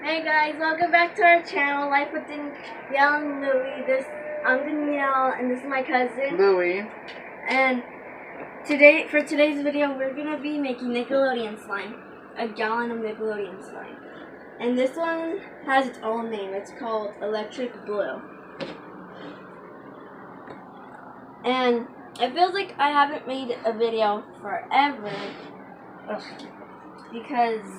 Hey guys, welcome back to our channel, Life with Danielle and Louie. I'm Danielle, and this is my cousin Louie. And for today's video, we're gonna be making Nickelodeon slime, a gallon of Nickelodeon slime. And this one has its own name. It's called Electric Blue. And it feels like I haven't made a video forever, because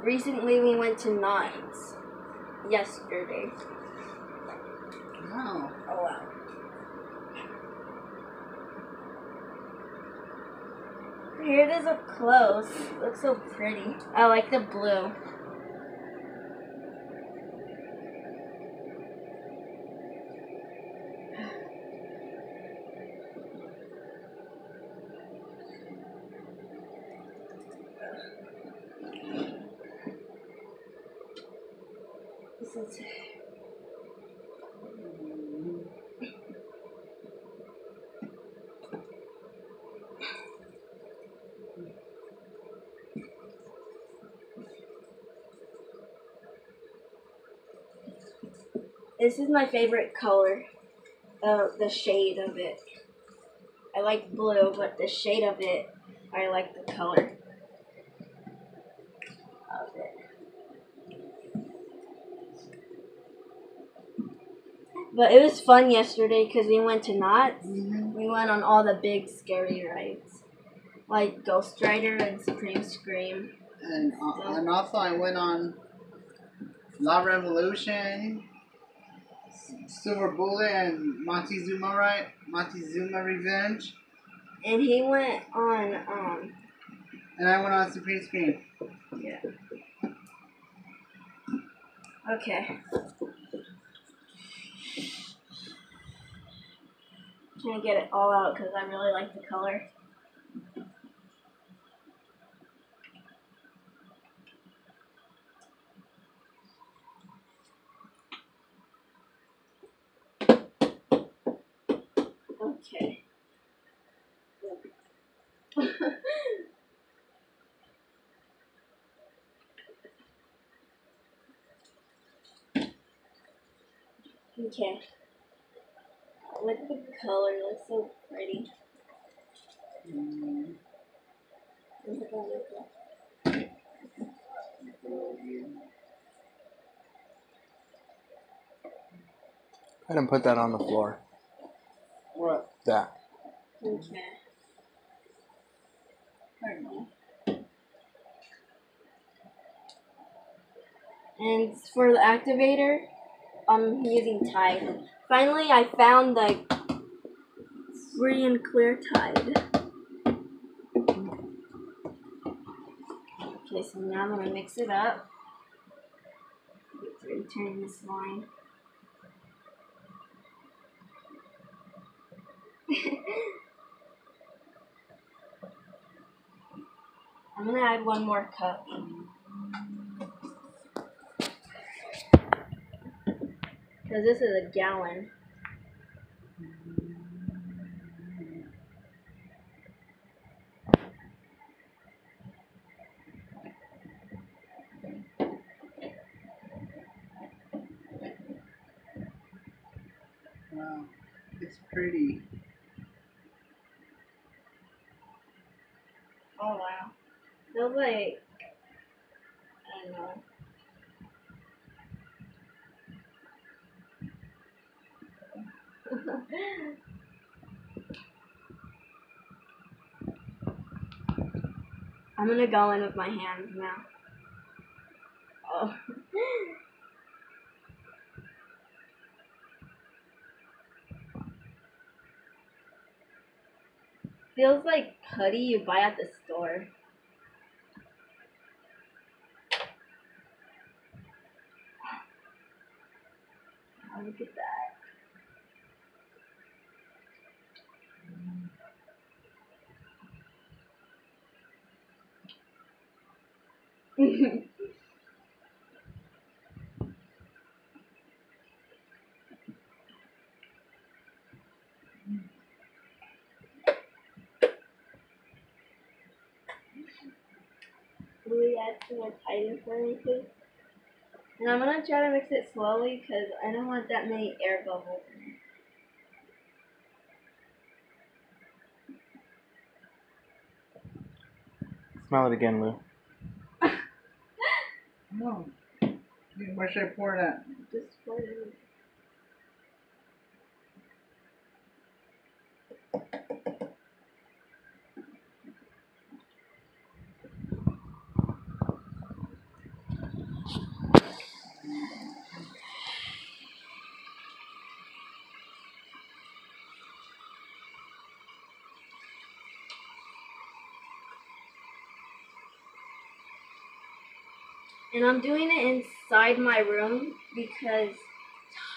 recently we went to Knott's yesterday. Wow. Oh wow. Here it is up close. It looks so pretty. I like the blue. This is my favorite color. The shade of it. I like blue, but the shade of it, I like the color of it. But it was fun yesterday because we went to Knott's. We went on all the big scary rides, like Ghost Rider and Supreme Scream. And also I went on La Revolution, Silver Bullet, and Montezuma Revenge. And he went on, And I went on Supreme Scream. Yeah. Okay. I'm trying to get it all out because I really like the color. Okay. Okay. Look at the color, it looks so pretty. I didn't put that on the floor. What? That. Okay. Pardon me. And for the activator, I'm using Tide. Finally, I found the free and clear Tide. Okay, so now I'm gonna mix it up. Turn this line. I'm gonna add one more cup. Because this is a gallon. Wow. It's pretty. Oh wow. Feels like, I don't know. I'm gonna go in with my hands now. Oh. Feels like putty you buy at the store. Oh, look at that. Louie, add some more tighter for me too. And I'm gonna try to mix it slowly because I don't want that many air bubbles in it. Smell it again, Lou. No. Where should I pour it at? Just pour it in. And I'm doing it inside my room because it's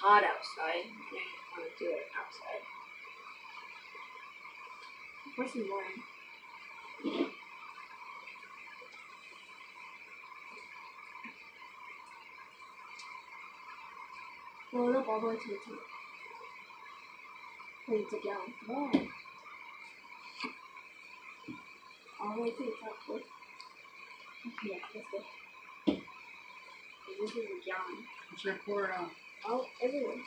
hot outside and I don't want to do it outside. Pour some more in. Roll it up all the way to the top. Because it's a gallon. More. All the way to the top, please. Yeah, that's good. This is a gallon. Should I pour it on? Oh, everywhere.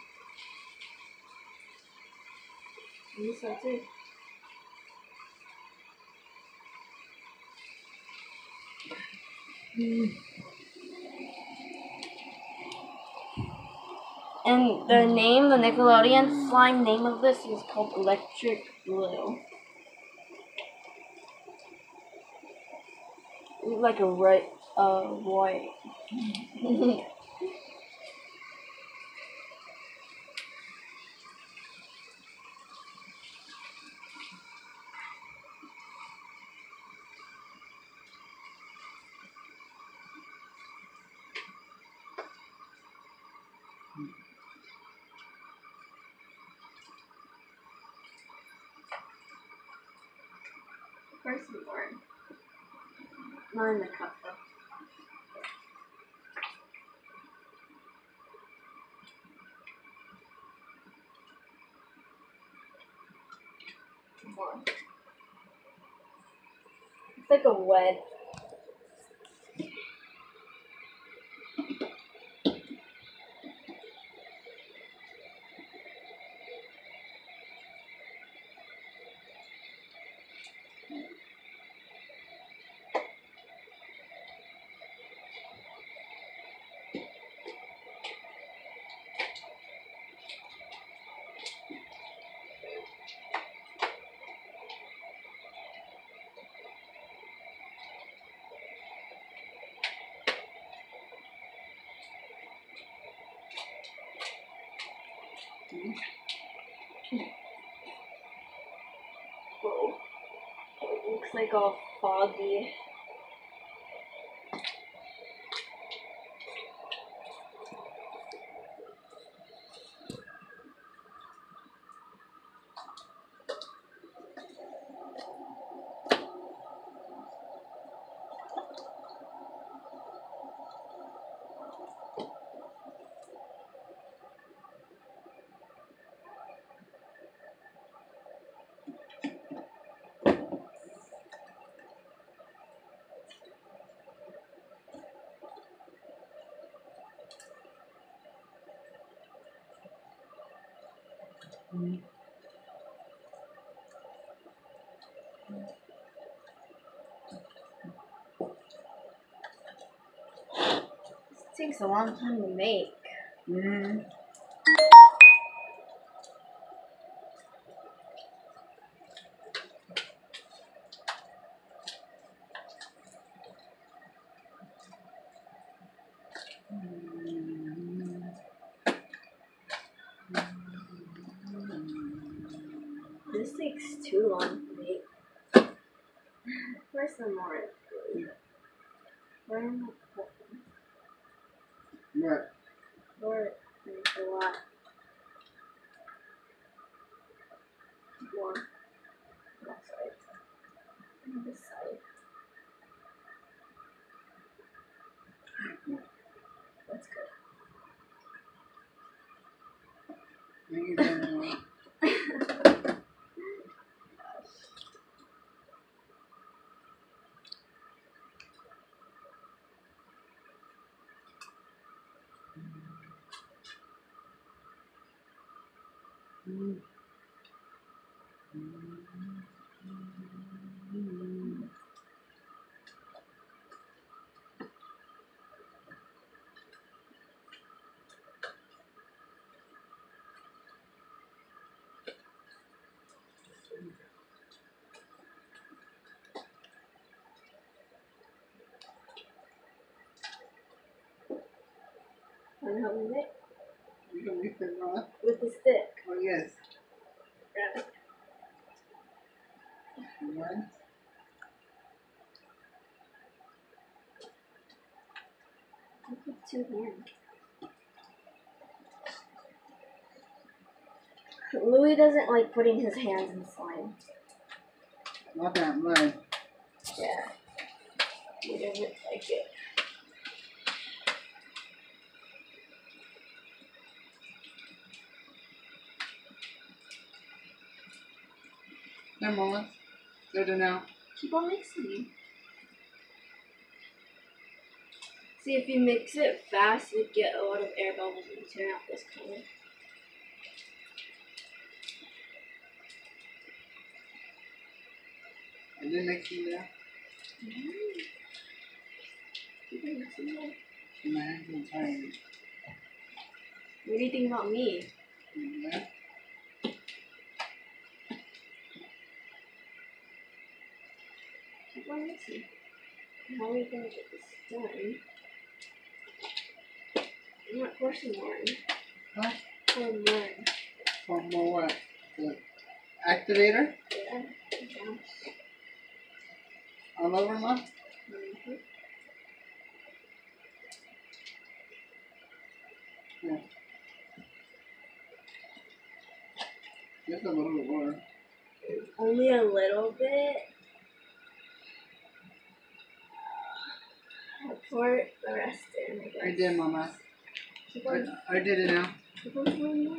And this one too. And the name, the Nickelodeon slime name of this is called Electric Blue. It looks like a white. First more. Not in the cup though. More. It's like a wet. Whoa. It looks like all foggy. This takes a long time to make. Mm-hmm. This takes too long to make. Where's some more? Where am I putting? What? Where there's a lot more. That side. And this side. That's good. Thank you very much. Want to help me with it? You can mix it up. With the stick. Oh, yes. Grab it. One. Look at 2 hands. Louis doesn't like putting his hands in slime. Not that much. Yeah. He doesn't like it. Come on. Good enough. Keep on mixing. See, if you mix it fast, you get a lot of air bubbles and turn out this color. Is it mixing there? Keep on mixing it. My hands are tired. What do you think about me? Yeah. Keep on mixing. How are we going to get this done? I'm not portion one. Huh? For one. For more what? The activator? Yeah. Yeah. All over, Mom? Mm-hmm. Yeah. Just a little bit more. Only a little bit. I'll pour the rest in, I guess. I did, Mama. Keep on, I did it now. keep on pouring more.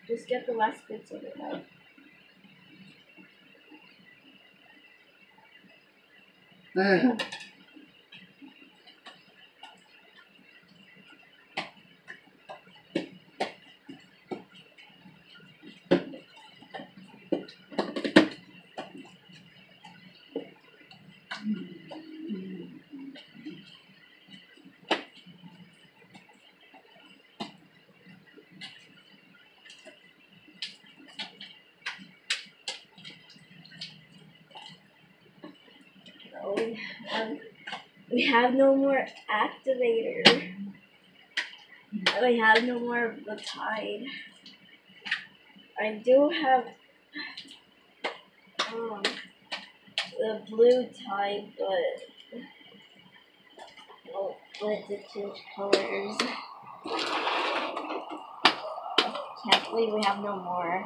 Just get the last bits of it out. So we have no more activator. We have no more of the Tide. I do have the blue Tide, but I'll let it change colors. Can't believe we have no more.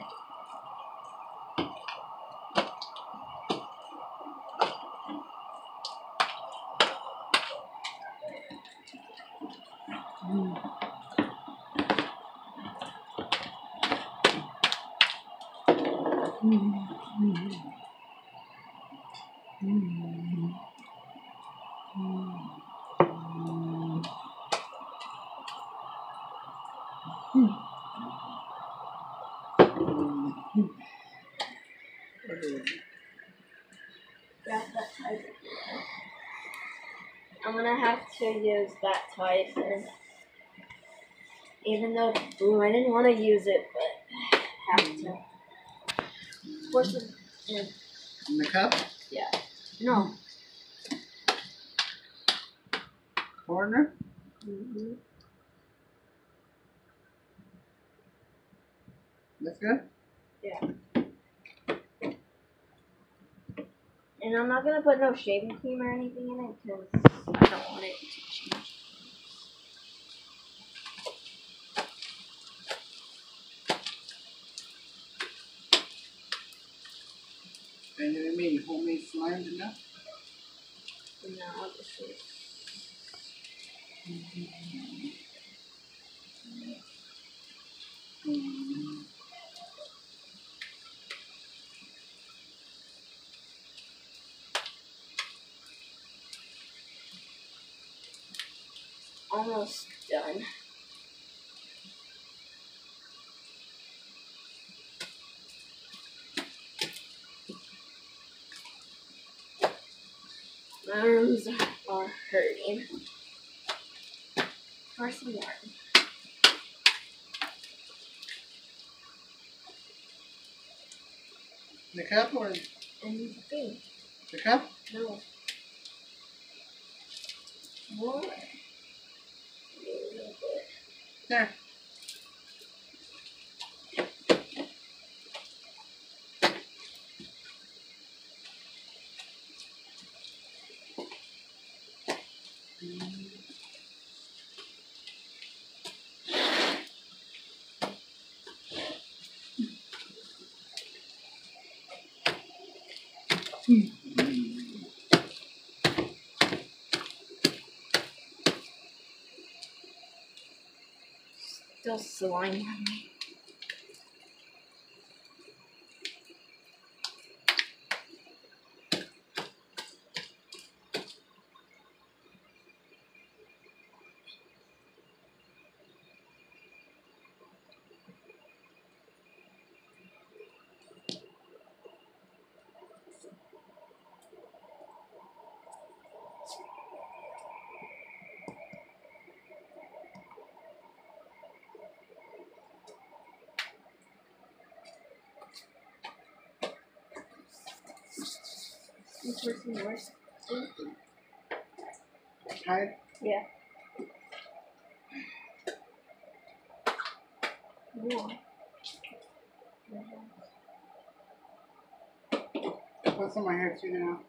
Grab that Tide. I'm gonna have to use that Tide first. Even though blue, I didn't want to use it, but have to. What's it in? In the cup? Yeah. No. Corner? Mm-hmm. That's good? Yeah. And I'm not gonna put no shaving cream or anything in it because I don't want it to change. And you mean homemade slime enough? No, I'll just use. Almost done. My arms are hurting. For some more. The cup or And thing. the cup? No. More. There. Still slime on me. Which was the worst? Tired? Yeah. More. Put some on my hair too now.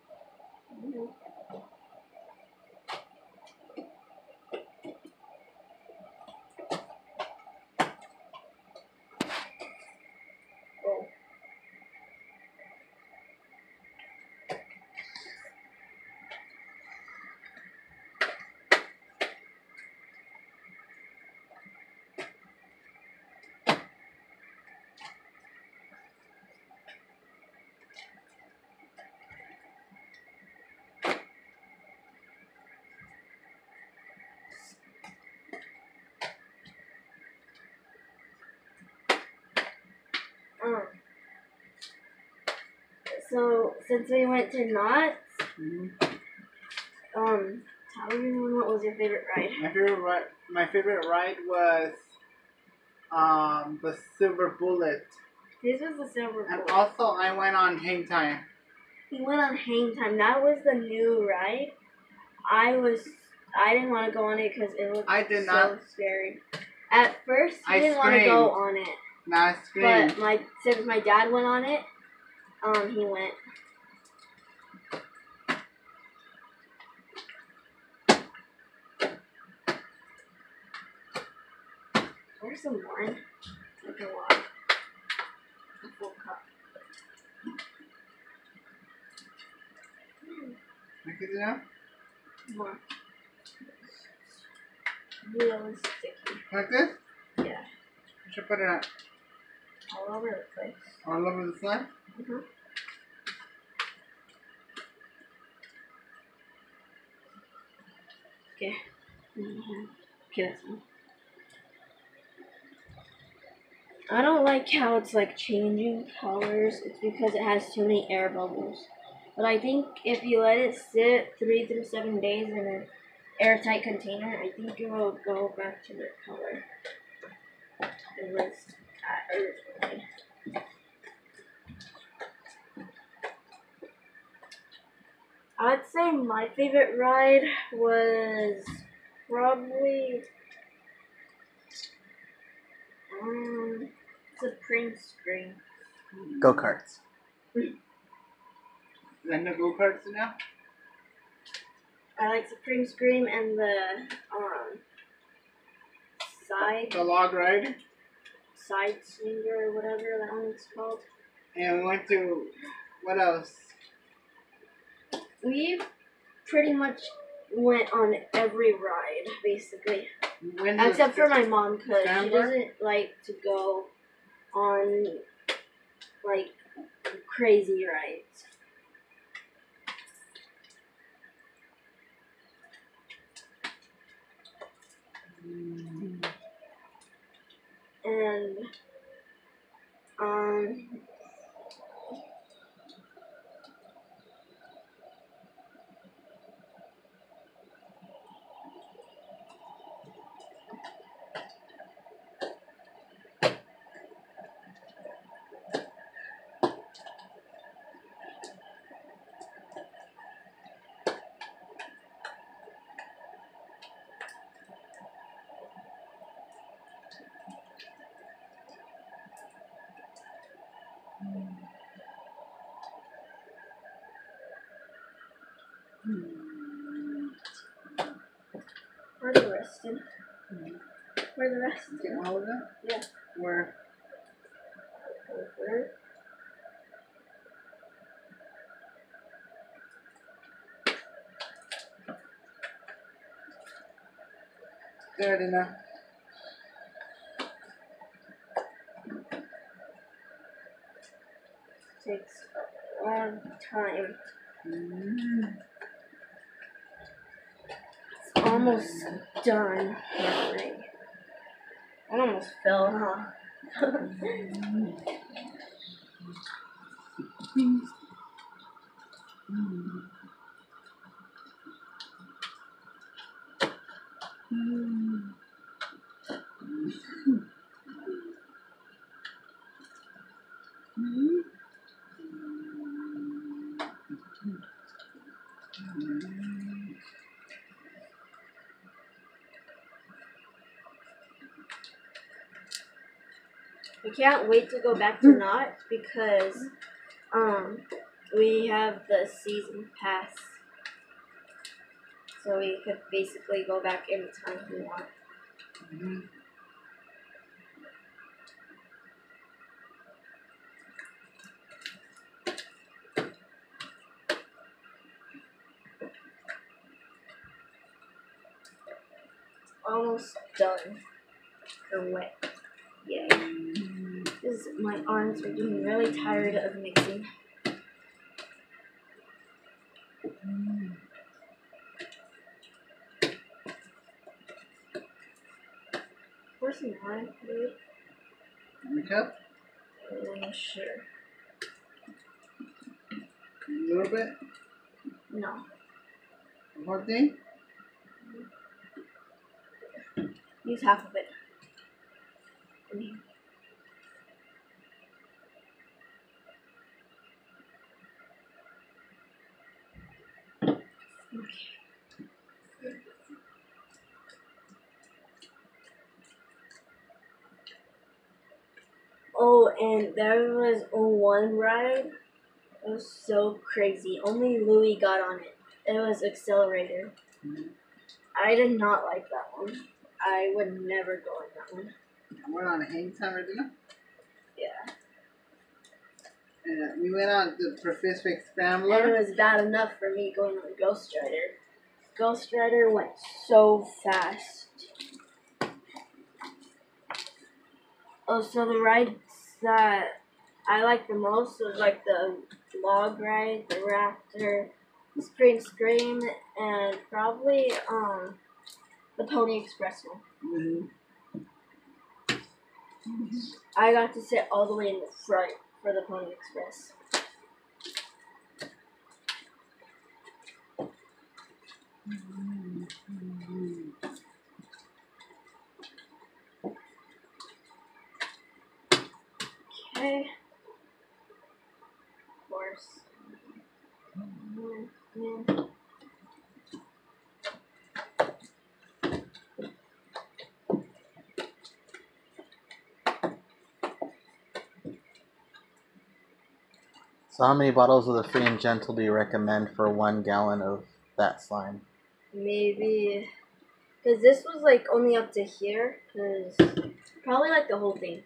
Oh. So since we went to Knott's, tell me what was your favorite ride? My favorite ride was the Silver Bullet. This was the Silver And Bullet. also I went on Hang Time. He went on Hang Time. That was the new ride. I didn't want to go on it because it looked so scary. At first, I didn't want to go on it. I screamed. But since my dad went on it, he went. There's some wine. Like a lot. A full cup. Make it enough? More. Really sticky. Like this? Yeah. You should put it All over the place. all over the slide? Mm-hmm. Okay. Okay, that's fine. I don't like how it's like changing colors. It's because it has too many air bubbles. But I think if you let it sit 3 to 7 days in an airtight container, I think it will go back to the color it was at originally. I'd say my favorite ride was probably Supreme Scream. Go-karts. And the go-karts now? I like Supreme Scream and the The log ride. side swinger or whatever that one's called. And we went to, what else? We pretty much went on every ride, basically. Except for my mom, because she doesn't like to go on, like, crazy rides. And, Where's the rest? Where's the rest? Get all of that? Yeah. Where? Over. Good enough. Takes a long time. It's almost done. Right. That almost fell, huh? We can't wait to go back to Knot because we have the season pass. So we could basically go back anytime we want. Almost done. Or wet. Yay. My arms are getting really tired of mixing. Where's some wine, dude? In the cup? Sure. A little bit? No. The whole thing? Use half of it. Oh, and there was one ride. It was so crazy. Only Louis got on it. It was Accelerator. I did not like that one. I would never go on that one. We're on a hang time right now? Yeah. And we went on the Pacific And Scrambler. it was bad enough for me going on Ghost Rider. Ghost Rider went so fast. Oh, so the rides that I liked the most was like the log ride, the rafter, the Spring Scream, and probably the Pony Express one. I got to sit all the way in the front for the Pony Express. Okay. Of course. So how many bottles of the Free and Gentle do you recommend for 1 gallon of that slime? Maybe, because this was like only up to here, because probably like the whole thing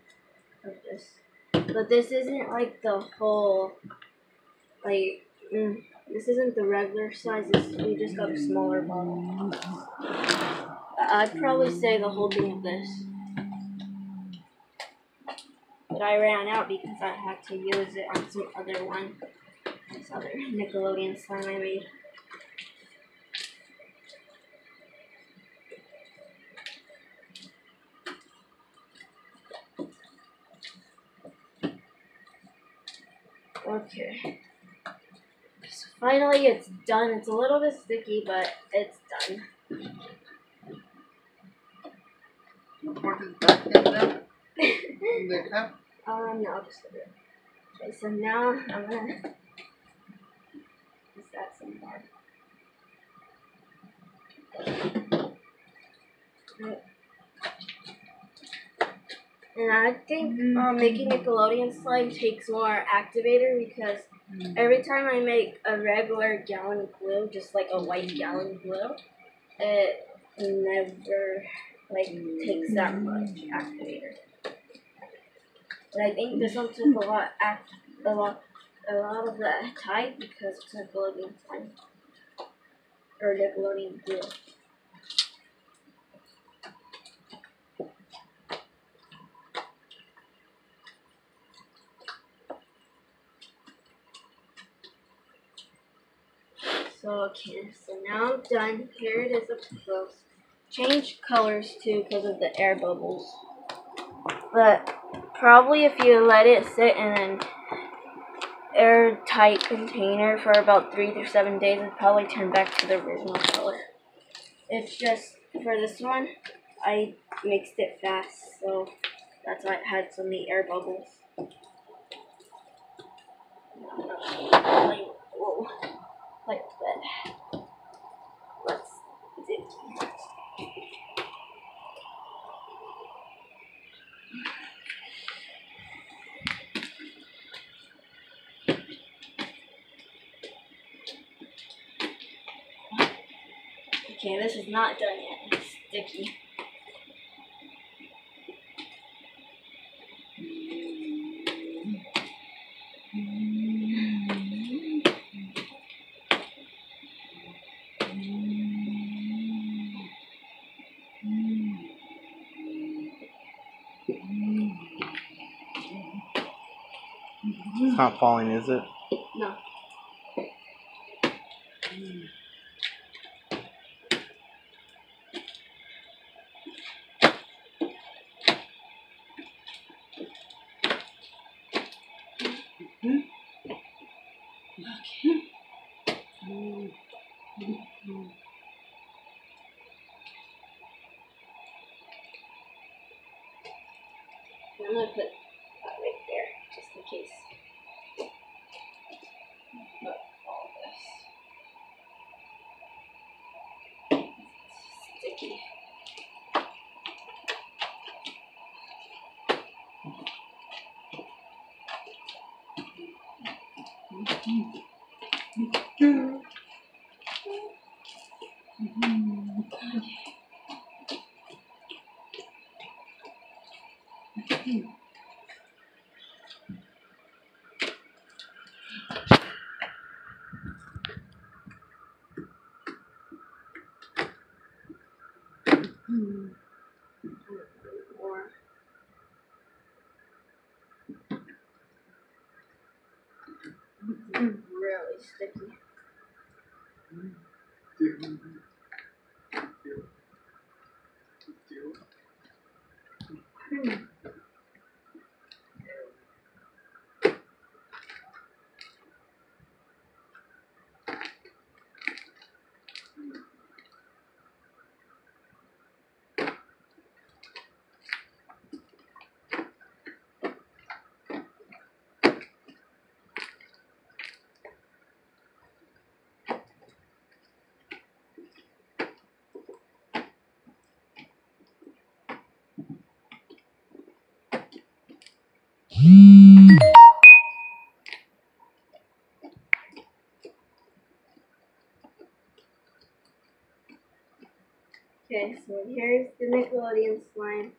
of this. But this isn't like the whole, like, this isn't the regular size, we just got a smaller bottle. I'd probably say the whole thing of this. But I ran out because I had to use it on some other one. This other Nickelodeon slime I made. Okay. So finally it's done. It's a little bit sticky, but it's done. You pour this back in there? In the cup? No, I'll just do it. Okay, so now I'm gonna just add some more. And I think making Nickelodeon slime takes more activator because Every time I make a regular gallon glue, just like a white gallon glue, it never like takes that much activator. But I think this one took a lot of the type because it's Nickelodeon slime or Nickelodeon glue. Okay, so now I'm done. Here it is up close. Change colors too because of the air bubbles. But probably if you let it sit in an airtight container for about 3 to 7 days, it'll probably turn back to the original color. It's just, for this one, I mixed it fast, so that's why it had so many air bubbles. Whoa. Like that. Let's do. Okay, this is not done yet. It's sticky. It's not falling, is it? No. I'm gonna put that right there, just in case. Put all this. It's sticky. More. Really sticky. Okay, so here's the Nickelodeon slime.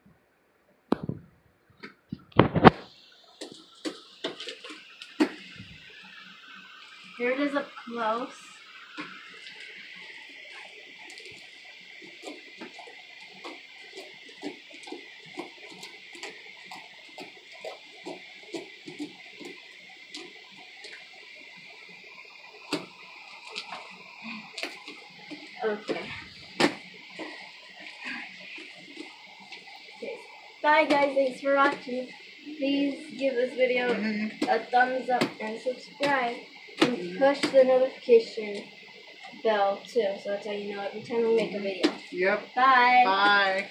Here it is up close. Okay. Bye guys, thanks for watching. Please give this video a thumbs up and subscribe. And push the notification bell too, so that's how you know every time we make a video. Yep. Bye. Bye.